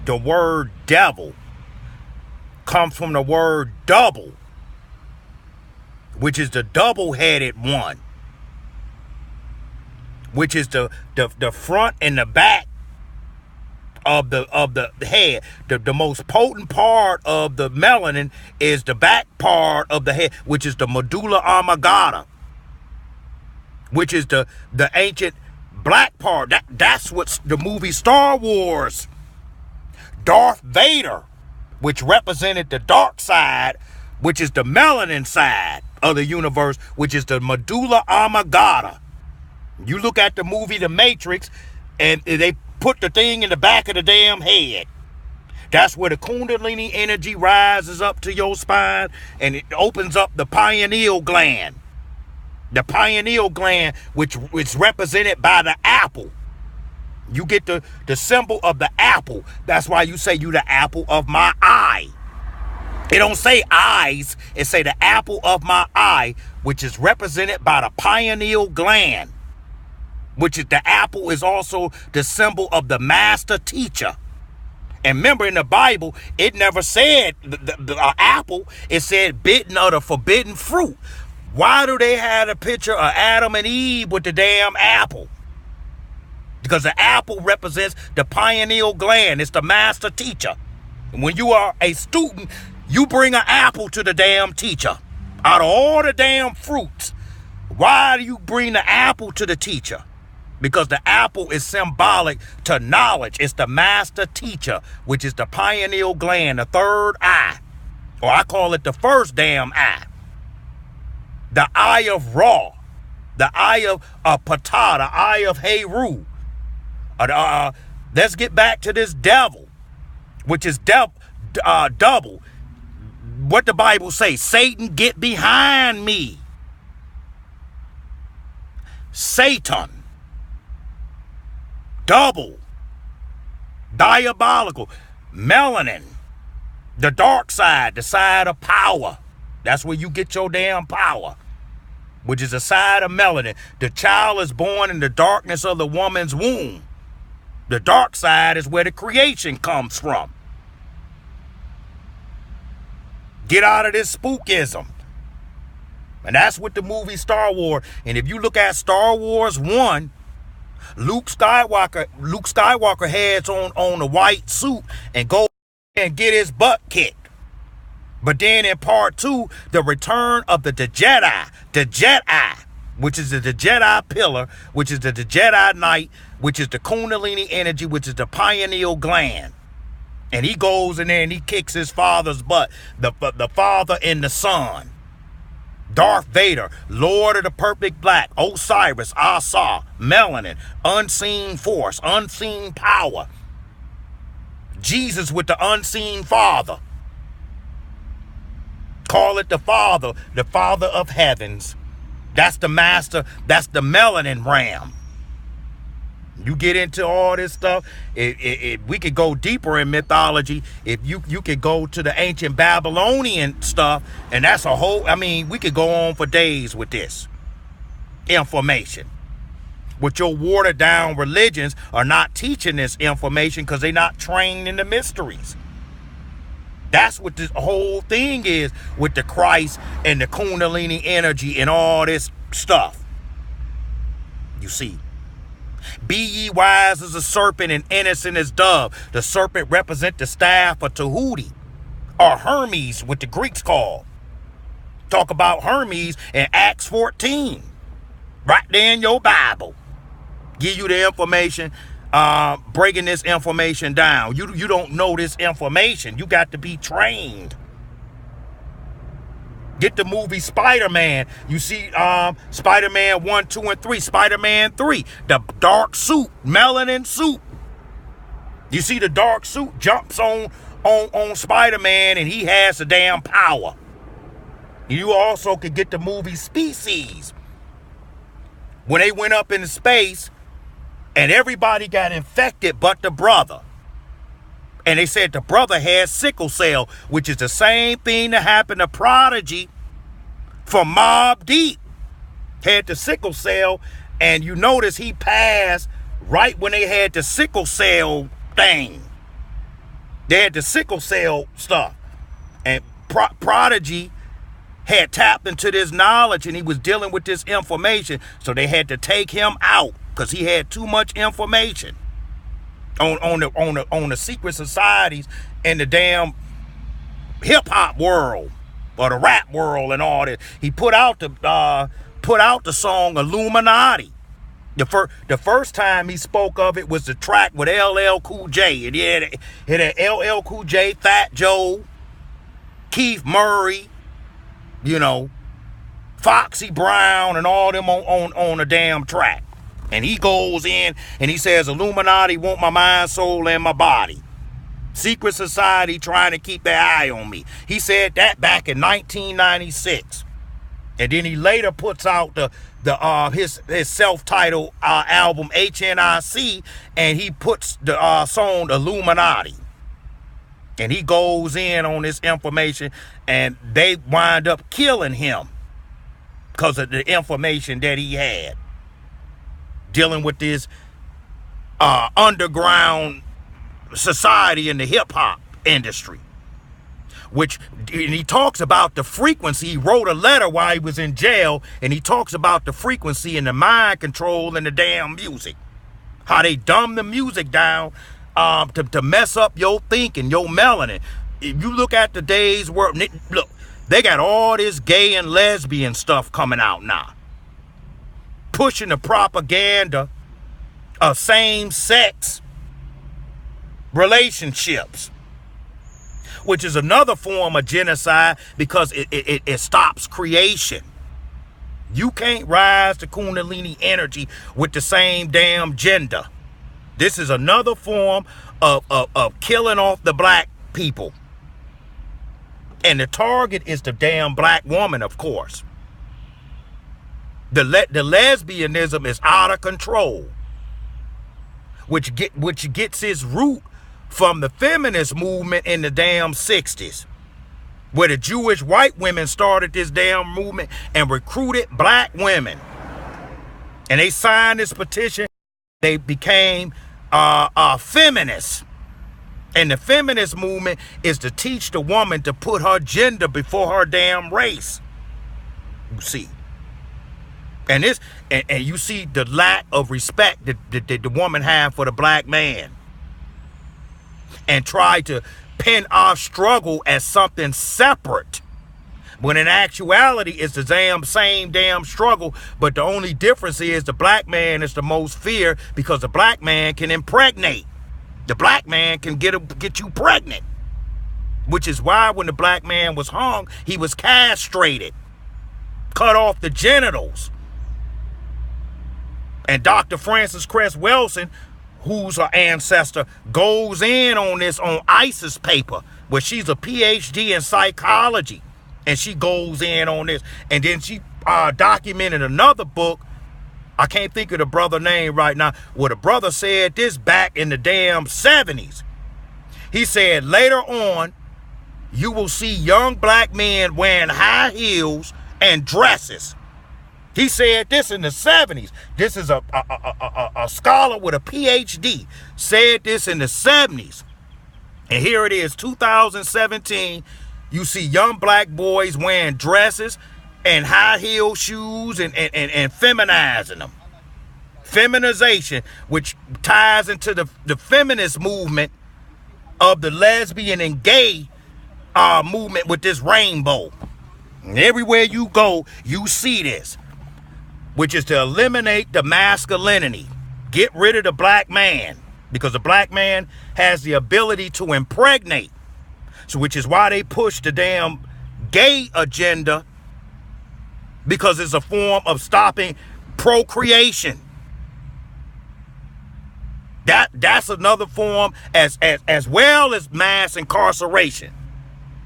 The word devil comes from the word double, which is the double-headed one, which is the front and the back of the head. The most potent part of the melanin is the back part of the head, which is the medulla oblongata, which is the ancient black part. That's what the movie Star Wars, Darth Vader, which represented the dark side, which is the melanin side of the universe, which is the medulla oblongata. You look at the movie The Matrix, and they put the thing in the back of the damn head. That's where the Kundalini energy rises up to your spine, and it opens up the pineal gland. The pineal gland, which is represented by the apple. You get the symbol of the apple. That's why you say you the apple of my eye. It don't say eyes. It say the apple of my eye, which is represented by the pineal gland, which is the apple is also the symbol of the master teacher. And remember, in the Bible, it never said the apple. It said bitten of the forbidden fruit. Why do they have a picture of Adam and Eve with the damn apple? Because the apple represents the pineal gland. It's the master teacher. And when you are a student, you bring an apple to the damn teacher. Out of all the damn fruits, why do you bring the apple to the teacher? Because the apple is symbolic to knowledge. It's the master teacher, which is the pineal gland, the third eye. Or I call it the first damn eye. The eye of Ra. The eye of Ptah. The eye of Heru. Let's get back to this devil, which is double. What the Bible say? Satan, get behind me. Satan. Double. Diabolical. Melanin. The dark side. The side of power. That's where you get your damn power, which is a side of melanin. The child is born in the darkness of the woman's womb. The dark side is where the creation comes from. Get out of this spookism. And that's what the movie Star Wars. And if you look at Star Wars 1, Luke Skywalker heads on a white suit and go and get his butt kicked. But then in part 2, the return of the Jedi, which is the Jedi pillar, which is the Jedi Knight, which is the Kundalini energy, which is the pineal gland. And he goes in there and he kicks his father's butt, the father and the son. Darth Vader, Lord of the Perfect Black, Osiris, Asa, Melanin, unseen force, unseen power. Jesus with the unseen father. Call it the Father of heavens. That's the master, that's the melanin ram. You get into all this stuff, we could go deeper in mythology. If you could go to the ancient Babylonian stuff, and that's a whole, we could go on for days with this information. With your watered down religions are not teaching this information because they're not trained in the mysteries. That's what this whole thing is with the Christ and the Kundalini energy and all this stuff. You see. Be ye wise as a serpent and innocent as dove. The serpent represents the staff of Tahuti, or Hermes, what the Greeks call. Talk about Hermes in Acts 14. Right there in your Bible. Give you the information, breaking this information down. You don't know this information. You got to be trained. Get the movie Spider-Man. You see Spider-Man 1, 2, and 3. Spider-Man 3. The dark suit. Melanin suit. You see the dark suit jumps on Spider-Man and he has the damn power. You also could get the movie Species. When they went up into space and everybody got infected but the brother. And they said the brother had sickle cell, which is the same thing that happened to Prodigy from Mobb Deep. Had the sickle cell, and you notice he passed right when they had the sickle cell thing. They had the sickle cell stuff. And Prodigy had tapped into this knowledge, and he was dealing with this information. So they had to take him out because he had too much information on the secret societies and the damn hip hop world or the rap world and all that. He put out the song Illuminati. The first time he spoke of it was the track with LL Cool J. It had LL Cool J, Fat Joe, Keith Murray, Foxy Brown, and all them on a damn track. And he goes in and he says, Illuminati want my mind, soul, and my body. Secret society trying to keep their eye on me. He said that back in 1996. And then he later puts out his self-titled album HNIC, and he puts the song Illuminati. And he goes in on this information, and they wind up killing him because of the information that he had, dealing with this underground society in the hip-hop industry. And he talks about the frequency. He wrote a letter while he was in jail, and he talks about the frequency and the mind control and the damn music. How they dumb the music down to mess up your thinking, your melanin. If you look at today's world, look, they got all this gay and lesbian stuff coming out now, pushing the propaganda of same-sex relationships, which is another form of genocide because it stops creation. You can't rise to Kundalini energy with the same damn gender. This is another form of killing off the black people. And the target is the damn black woman, of course. The lesbianism is out of control, which gets its root from the feminist movement in the damn 60s, where the Jewish white women started this damn movement and recruited black women. And they signed this petition. They became feminists. And the feminist movement is to teach the woman to put her gender before her damn race. You see. And you see the lack of respect that the woman have for the black man. And try to pin our struggle as something separate, when in actuality it's the same damn struggle, but the only difference is the black man is the most feared because the black man can impregnate. The black man can get you pregnant, which is why when the black man was hung, he was castrated, cut off the genitals. And Dr. Frances Cress Welsing, who's her ancestor, goes in on this on ISIS paper, where she's a PhD in psychology, and she goes in on this. And then she documented another book, I can't think of the brother name right now, where the brother said this back in the damn 70s. He said, later on, you will see young black men wearing high heels and dresses. He said this in the 70s. This is a scholar with a PhD. Said this in the 70s. And here it is, 2017. You see young black boys wearing dresses and high heel shoes and feminizing them. Feminization, which ties into the feminist movement of the lesbian and gay movement with this rainbow. And everywhere you go, you see this, which is to eliminate the masculinity. Get rid of the black man, because the black man has the ability to impregnate. So which is why they push the damn gay agenda, because it's a form of stopping procreation. That's another form as well as mass incarceration.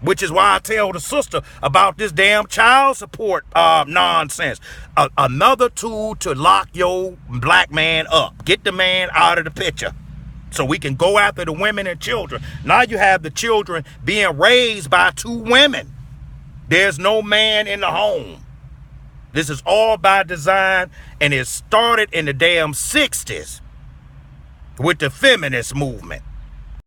Which is why I tell the sister about this damn child support nonsense. Another tool to lock your black man up. Get the man out of the picture so we can go after the women and children. Now you have the children being raised by two women. There's no man in the home. This is all by design, and it started in the damn 60s with the feminist movement.